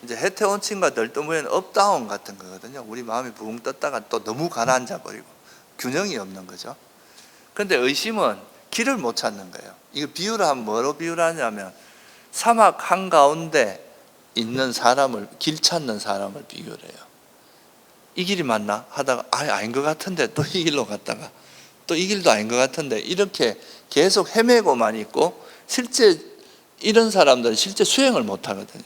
이제 해태원침과 들뜸 후회는 업다운 같은 거거든요. 우리 마음이 붕 떴다가 또 너무 가라앉아 버리고 균형이 없는 거죠. 근데 의심은 길을 못 찾는 거예요. 이거 비유를 하면 뭐로 비유를 하냐면 사막 한가운데 있는 사람을, 길 찾는 사람을 비유를 해요. 이 길이 맞나? 하다가 아닌 것 같은데 또 이 길로 갔다가 또 이 길도 아닌 것 같은데 이렇게 계속 헤매고만 있고, 실제 이런 사람들은 실제 수행을 못 하거든요.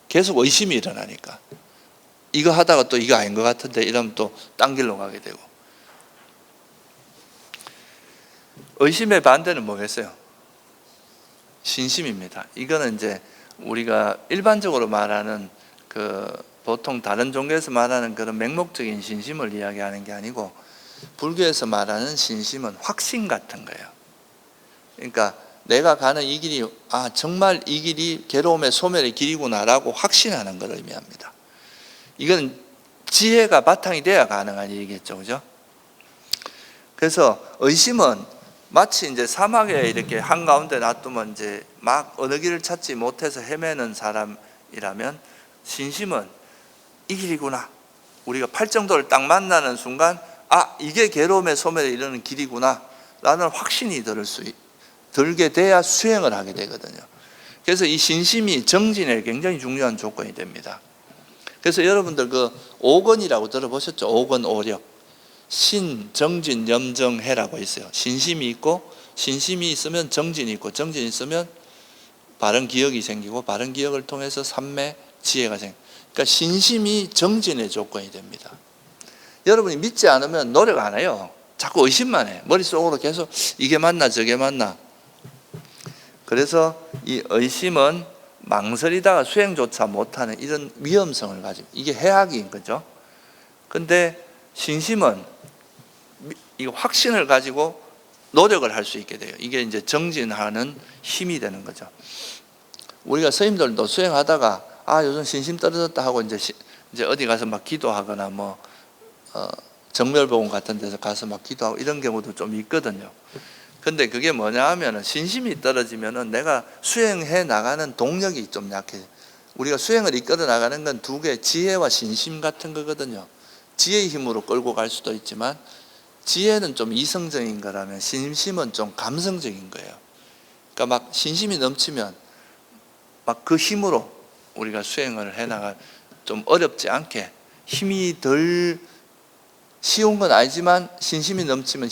계속 의심이 일어나니까 이거 하다가 또 이거 아닌 것 같은데 이러면 또 딴 길로 가게 되고. 의심의 반대는 뭐겠어요? 신심입니다. 이거는 이제 우리가 일반적으로 말하는 보통 다른 종교에서 말하는 그런 맹목적인 신심을 이야기하는 게 아니고, 불교에서 말하는 신심은 확신 같은 거예요. 그러니까 내가 가는 이 길이 정말 이 길이 괴로움의 소멸의 길이구나라고 확신하는 것을 의미합니다. 이건 지혜가 바탕이 돼야 가능한 일이겠죠, 그죠? 그래서 의심은 마치 이제 사막에 이렇게 한가운데 놔두면 이제 막 어느 길을 찾지 못해서 헤매는 사람이라면, 신심은 이 길이구나. 우리가 팔정도를 딱 만나는 순간 이게 괴로움의 소멸에 이르는 길이구나 라는 확신이 들게 돼야 수행을 하게 되거든요. 그래서 이 신심이 정진에 굉장히 중요한 조건이 됩니다. 그래서 여러분들 그 오건이라고 들어보셨죠? 오건 오력. 신, 정진, 염정해라고 있어요. 신심이 있고, 신심이 있으면 정진이 있고, 정진이 있으면 바른 기억이 생기고, 바른 기억을 통해서 삼매, 지혜가 생깁니다. 그러니까 신심이 정진의 조건이 됩니다. 여러분이 믿지 않으면 노력 안 해요. 자꾸 의심만 해. 머릿속으로 계속 이게 맞나 저게 맞나. 그래서 이 의심은 망설이다가 수행조차 못하는 이런 위험성을 가지고, 이게 해악인 거죠. 근데 신심은 이 확신을 가지고 노력을 할 수 있게 돼요. 이게 이제 정진하는 힘이 되는 거죠. 우리가 스님들도 수행하다가 요즘 신심 떨어졌다 하고 이제 어디 가서 막 기도하거나 정멸보건 같은 데서 가서 막 기도하고 이런 경우도 좀 있거든요. 근데 그게 뭐냐 하면은 신심이 떨어지면은 내가 수행해 나가는 동력이 좀 약해. 우리가 수행을 이끌어 나가는 건 두 개, 지혜와 신심 같은 거거든요. 지혜의 힘으로 끌고 갈 수도 있지만 지혜는 좀 이성적인 거라면 신심은 좀 감성적인 거예요. 그러니까 막 신심이 넘치면 막 그 힘으로 우리가 수행을 해 나가 좀 어렵지 않게, 힘이 덜 쉬운 건 아니지만 신심이 넘치면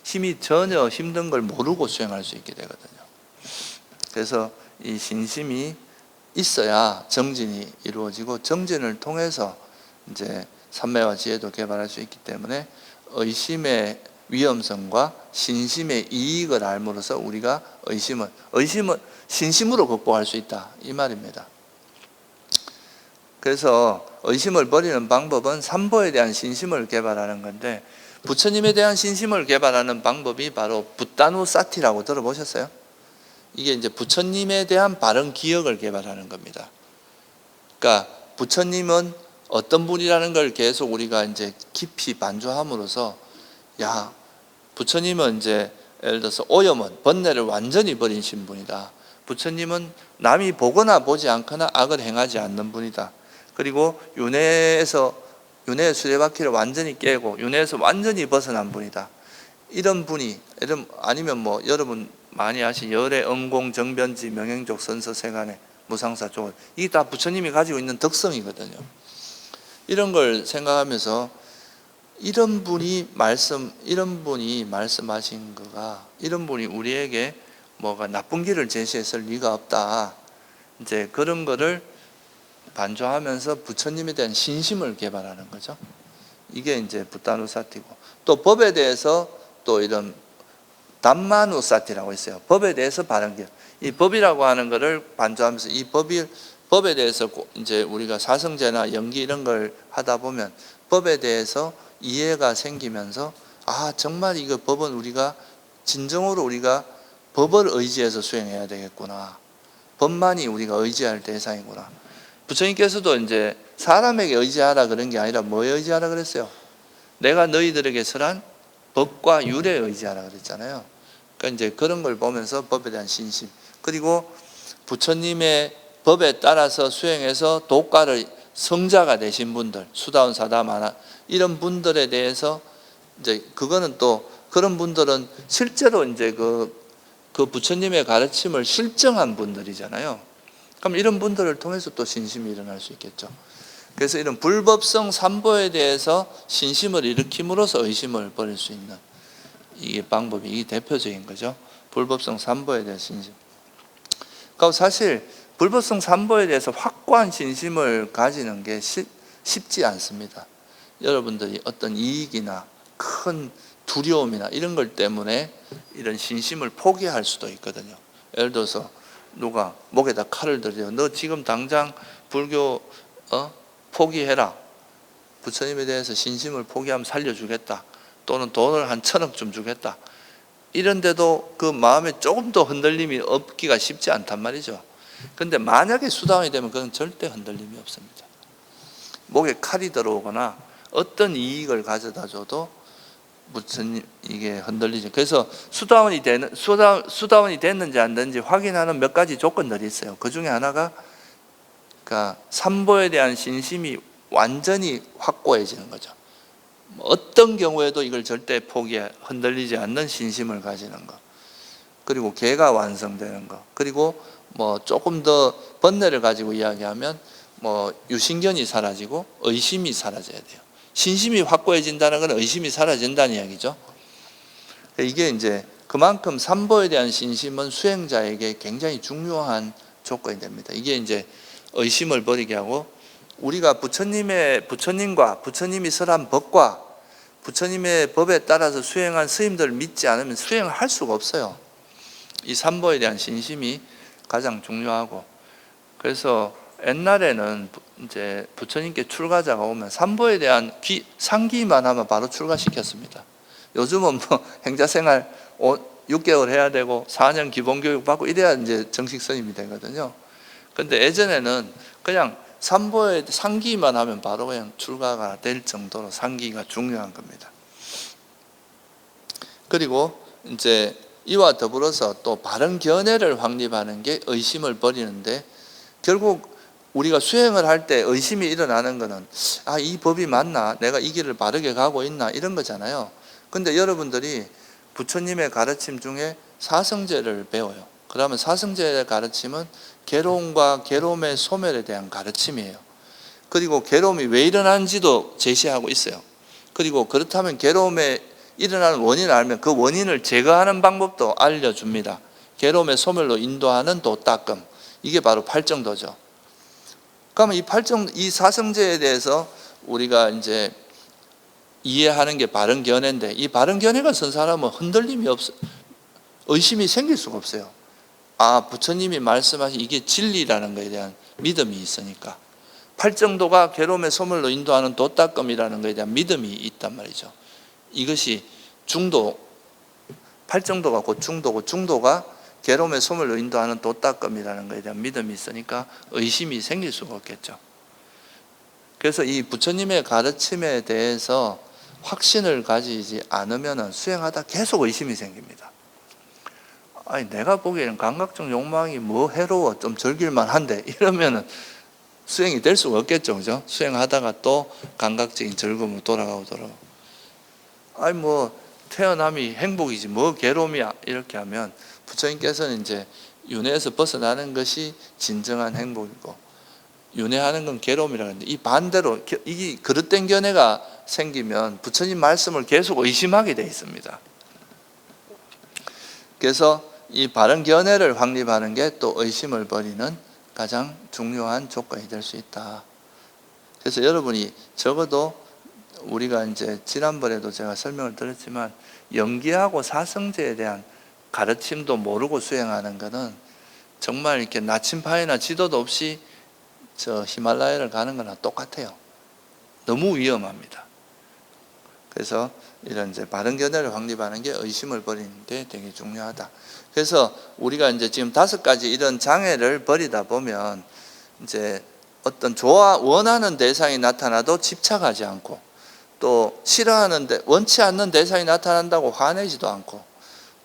힘이 전혀 힘든 걸 모르고 수행할 수 있게 되거든요. 그래서 이 신심이 있어야 정진이 이루어지고, 정진을 통해서 이제 삼매와 지혜도 개발할 수 있기 때문에 의심의 위험성과 신심의 이익을 알므로써 우리가 의심은 신심으로 극복할 수 있다, 이 말입니다. 그래서 의심을 버리는 방법은 삼보에 대한 신심을 개발하는 건데, 부처님에 대한 신심을 개발하는 방법이 바로 붓다누사티라고 들어보셨어요? 이게 이제 부처님에 대한 바른 기억을 개발하는 겁니다. 그러니까 부처님은 어떤 분이라는 걸 계속 우리가 이제 깊이 반조함으로써, 부처님은 이제 예를 들어서 오염은 번뇌를 완전히 버리신 분이다. 부처님은 남이 보거나 보지 않거나 악을 행하지 않는 분이다. 그리고 윤회의 수레바퀴를 완전히 깨고 윤회에서 완전히 벗어난 분이다. 이런 분이, 아니면 여러분 많이 아신 열의 응공 정변지 명행족 선서 세간의 무상사 쪽, 이게 다 부처님이 가지고 있는 덕성이거든요. 이런 걸 생각하면서 이런 분이 말씀하신 거가, 이런 분이 우리에게 뭐가 나쁜 길을 제시했을 리가 없다. 이제 그런 거를 반조하면서 부처님에 대한 신심을 개발하는 거죠. 이게 이제 붓다누사티고, 또 법에 대해서 또 이런 담마누사티라고 있어요. 법에 대해서 바른 길. 이 법이라고 하는 거를 반조하면서 이 법에 대해서 이제 우리가 사성제나 연기 이런 걸 하다 보면 법에 대해서 이해가 생기면서, 정말 이거 법은 우리가 진정으로 우리가 법을 의지해서 수행해야 되겠구나. 법만이 우리가 의지할 대상이구나. 부처님께서도 이제 사람에게 의지하라 그런 게 아니라 뭐에 의지하라 그랬어요? 내가 너희들에게 설한 법과 율에 의지하라 그랬잖아요. 그러니까 이제 그런 걸 보면서 법에 대한 신심, 그리고 부처님의 법에 따라서 수행해서 도가를 성자가 되신 분들, 수다운 사다마나 이런 분들에 대해서 이제 그거는 또 그런 분들은 실제로 이제 그 부처님의 가르침을 실증한 분들이잖아요. 그럼 이런 분들을 통해서 또 신심이 일어날 수 있겠죠. 그래서 이런 불법성 삼보에 대해서 신심을 일으킴으로써 의심을 버릴 수 있는 이게 방법이, 이게 대표적인 거죠. 불법성 삼보에 대한 신심. 그러니까 사실 불법성 삼보에 대해서 확고한 신심을 가지는 게 쉽지 않습니다. 여러분들이 어떤 이익이나 큰 두려움이나 이런 것 때문에 이런 신심을 포기할 수도 있거든요. 예를 들어서 누가 목에다 칼을 들여, 너 지금 당장 불교 포기해라. 부처님에 대해서 신심을 포기하면 살려주겠다. 또는 돈을 한 1,000억 좀 주겠다. 이런데도 그 마음에 조금 더 흔들림이 없기가 쉽지 않단 말이죠. 근데 만약에 수다원이 되면 그건 절대 흔들림이 없습니다. 목에 칼이 들어오거나 어떤 이익을 가져다 줘도 무슨 이게 흔들리죠. 그래서 수다원이 됐는지 안 됐는지 확인하는 몇 가지 조건들이 있어요. 그 중에 하나가 그러니까 삼보에 대한 신심이 완전히 확고해지는 거죠. 어떤 경우에도 이걸 절대 흔들리지 않는 신심을 가지는 것. 그리고 개가 완성되는 것. 그리고 조금 더 번뇌를 가지고 이야기하면 유신견이 사라지고 의심이 사라져야 돼요. 신심이 확고해진다는 건 의심이 사라진다는 이야기죠. 이게 이제 그만큼 삼보에 대한 신심은 수행자에게 굉장히 중요한 조건이 됩니다. 이게 이제 의심을 버리게 하고, 우리가 부처님과 부처님이 설한 법과 부처님의 법에 따라서 수행한 스님들을 믿지 않으면 수행을 할 수가 없어요. 이 삼보에 대한 신심이 가장 중요하고, 그래서 옛날에는 이제 부처님께 출가자가 오면 삼보에 대한 상기만 하면 바로 출가시켰습니다. 요즘은 뭐 행자생활 6개월 해야 되고 4년 기본교육 받고 이래야 이제 정식 스님이 되거든요. 근데 예전에는 그냥 삼보에 상기만 하면 바로 그냥 출가가 될 정도로 상기가 중요한 겁니다. 그리고 이제 이와 더불어서 또 바른 견해를 확립하는 게 의심을 버리는데, 결국 우리가 수행을 할 때 의심이 일어나는 거는 이 법이 맞나? 내가 이 길을 바르게 가고 있나? 이런 거잖아요. 근데 여러분들이 부처님의 가르침 중에 사성제를 배워요. 그러면 사성제의 가르침은 괴로움과 괴로움의 소멸에 대한 가르침이에요. 그리고 괴로움이 왜 일어나는지도 제시하고 있어요. 그리고 그렇다면 괴로움에 일어나는 원인을 알면 그 원인을 제거하는 방법도 알려줍니다. 괴로움의 소멸로 인도하는 도닦음, 이게 바로 팔정도죠. 그러면 이 사성제에 대해서 우리가 이제 이해하는 게 바른 견해인데, 이 바른 견해가 선 사람은 흔들림이 없어, 의심이 생길 수가 없어요. 부처님이 말씀하신 이게 진리라는 것에 대한 믿음이 있으니까. 팔정도가 괴로움의 소멸로 인도하는 도닦음이라는 것에 대한 믿음이 있단 말이죠. 이것이 중도, 팔정도가 곧 중도고, 중도가 괴로움의 소멸로 인도하는 도닦음이라는 것에 대한 믿음이 있으니까 의심이 생길 수가 없겠죠. 그래서 이 부처님의 가르침에 대해서 확신을 가지지 않으면 수행하다 계속 의심이 생깁니다. 내가 보기에는 감각적 욕망이 뭐 해로워, 좀 즐길만 한데, 이러면은 수행이 될 수가 없겠죠. 그죠? 수행하다가 또 감각적인 즐거움으로 돌아가고. 뭐 태어남이 행복이지 뭐 괴로움이야, 이렇게 하면 부처님께서는 이제 윤회에서 벗어나는 것이 진정한 행복이고, 윤회하는 건 괴로움이라고 하는데, 이 반대로 이 그릇된 견해가 생기면 부처님 말씀을 계속 의심하게 돼 있습니다. 그래서 이 바른 견해를 확립하는 게 또 의심을 버리는 가장 중요한 조건이 될 수 있다. 그래서 여러분이 적어도 우리가 이제 지난번에도 제가 설명을 드렸지만, 연기하고 사성제에 대한 가르침도 모르고 수행하는 것은 정말 이렇게 나침반이나 지도도 없이 저 히말라야를 가는 거나 똑같아요. 너무 위험합니다. 그래서 이런 이제 바른 견해를 확립하는 게 의심을 버리는 데 되게 중요하다. 그래서 우리가 이제 지금 5가지 이런 장애를 버리다 보면 이제 어떤 원하는 대상이 나타나도 집착하지 않고, 또 싫어하는데 원치 않는 대상이 나타난다고 화내지도 않고,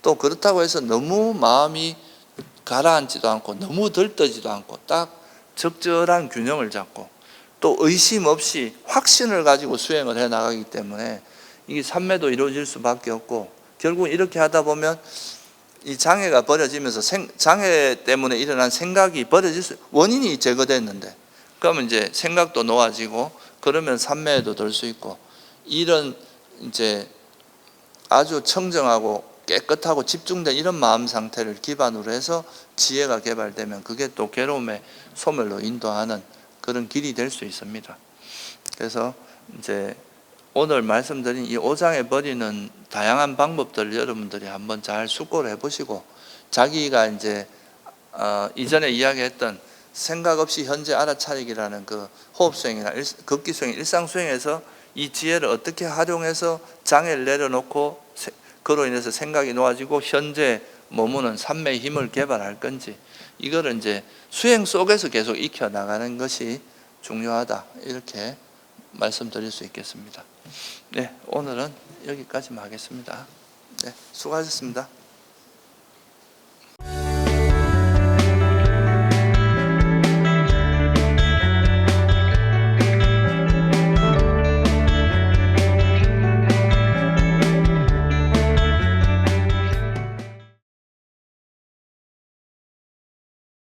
또 그렇다고 해서 너무 마음이 가라앉지도 않고 너무 들떠지도 않고 딱 적절한 균형을 잡고, 또 의심 없이 확신을 가지고 수행을 해 나가기 때문에 이게 삼매도 이루어질 수밖에 없고, 결국 이렇게 하다 보면 이 장애가 버려지면서 장애 때문에 일어난 생각이 원인이 제거됐는데, 그러면 이제 생각도 놓아지고, 그러면 삼매에도 들 수 있고, 이런 이제 아주 청정하고 깨끗하고 집중된 이런 마음 상태를 기반으로 해서 지혜가 개발되면 그게 또 괴로움의 소멸로 인도하는 그런 길이 될 수 있습니다. 그래서 이제 오늘 말씀드린 이 5장에 버리는 다양한 방법들을 여러분들이 한번 잘 숙고를 해보시고, 자기가 이제 이전에 이야기했던 생각 없이 현재 알아차리기라는 그 호흡수행이나 극기수행, 일상수행에서 이 지혜를 어떻게 활용해서 장애를 내려놓고 그로 인해서 생각이 놓아지고 현재 머무는 삼매의 힘을 개발할 건지, 이거를 이제 수행 속에서 계속 익혀 나가는 것이 중요하다, 이렇게 말씀드릴 수 있겠습니다. 네, 오늘은 여기까지만 하겠습니다. 네, 수고하셨습니다.